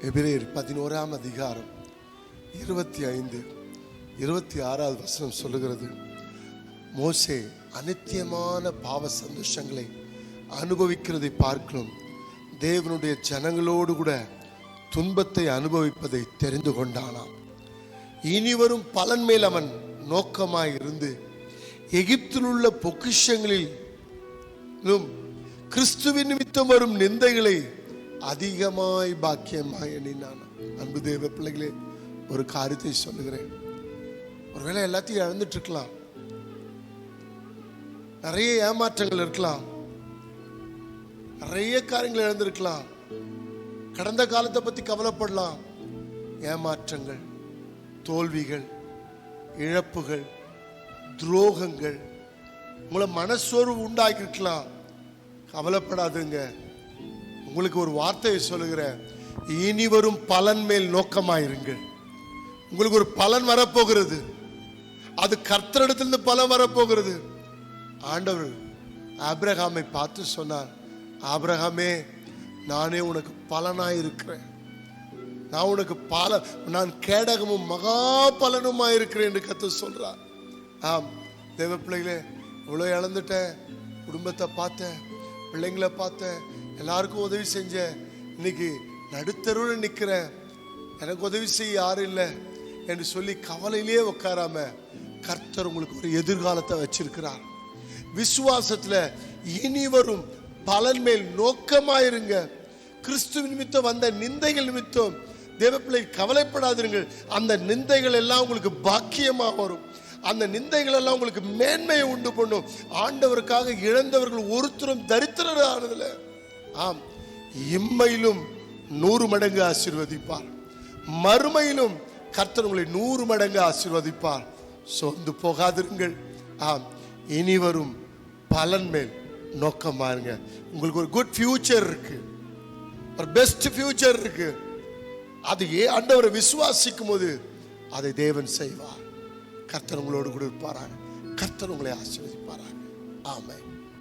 எபிரேயர் 11ஆம் அதிகாரம் 25, 26வது வசனம் சொல்லுகிறது, மோசே அநித்தியமான பாவ சந்தோஷங்களை அனுபவிக்கிறதை பார்க்கணும் தேவனுடைய ஜனங்களோடு கூட துன்பத்தை அனுபவிப்பதை தெரிந்து கொண்டானாம். இனி வரும் பலன் மேல் அவன் நோக்கமாய் இருந்து எகிப்தில் உள்ள பொக்கிஷங்களிலும் கிறிஸ்துவின் நிமித்தம் வரும் நிந்தைகளை அதிகமாய் பாக்கியமாய் எண்ணினான். அன்பு தேவ பிள்ளைகளே, ஒரு காரியத்தை சொல்லுகிறேன். ஒருவேளை எல்லாத்தையும் இழந்துட்டு இருக்கலாம், நிறைய ஏமாற்றங்கள் இருக்கலாம், நிறைய காரியங்கள் இழந்திருக்கலாம், கடந்த காலத்தை பத்தி கவலைப்படலாம். ஏமாற்றங்கள், தோல்விகள், இழப்புகள், துரோகங்கள் உங்களை மனசோர்வு உண்டாக்கிருக்கலாம். கவலைப்படாதுங்க. உங்களுக்கு ஒரு வார்த்தையை சொல்லுகிறேன், இனி வரும் பலன் மேல் நோக்கமாயிருங்கள். உங்களுக்கு ஒரு பலன் வரப்போகிறது, அது கர்த்தரிடத்திலிருந்து பலன் வரப்போகிறது. ஆண்டவர் ஆபிரகாமை பார்த்து சொன்னார், ஆபிரகாமே, நானே உனக்கு பலனாய் இருக்கிறேன், நான் உனக்கு நான் கேடகமும் மகா பலனுமாய் இருக்கிறேன் என்று கர்த்தர் சொல்றார். ஆம் தேவ பிள்ளைகளே, இவ்வளோ இழந்துட்டேன், குடும்பத்தை பார்த்தேன், பிள்ளைங்களை பார்த்தேன், எல்லாருக்கும் உதவி செஞ்சேன், இன்னைக்கு நடுத்தருவில் நிற்கிறேன், எனக்கு உதவி செய்ய யாரும் இல்லை என்று சொல்லி கவலையிலே உட்காராம கர்த்தர் உங்களுக்கு ஒரு எதிர்காலத்தை வச்சிருக்கிறார். விசுவாசத்துல இனி வரும் பலன் மேல் நோக்கமாயிருங்க. கிறிஸ்துவ நிமித்தம் வந்த நிந்தைகள் நிமித்தம் தேவ பிள்ளை கவலைப்படாதீர்கள். அந்த நிந்தைகள் எல்லாம் உங்களுக்கு பாக்கியமா வரும். அந்த நிந்தைகள் எல்லாம் உங்களுக்கு மேன்மையை உண்டு பண்ணும். ஆண்டவருக்காக இழந்தவர்கள் ஒருத்தரும் தரித்திரர் ஆனதில்லை. ஆம், இம்மையிலும் 100 மடங்கு ஆசீர்வதிப்பார், மறுமையிலும் கர்த்தர் உங்களை 100 மடங்கு ஆசீர்வதிப்பார். சோர்ந்து போகாதிருங்கள். ஆம், இனி வரும் பலன் மேல் நோக்கமா இருங்க. உங்களுக்கு ஒரு குட் ஃபியூச்சர் இருக்கு, ஒரு பெஸ்ட் ஃபியூச்சர் இருக்கு. அது ஆண்டவரை விசுவாசிக்கும் போது அதை தேவன் செய்வார். கர்த்தர் உங்களோடு கூட இருப்பாராக. கர்த்தர் உங்களை ஆசீர்வதிப்பாராக. ஆமென்.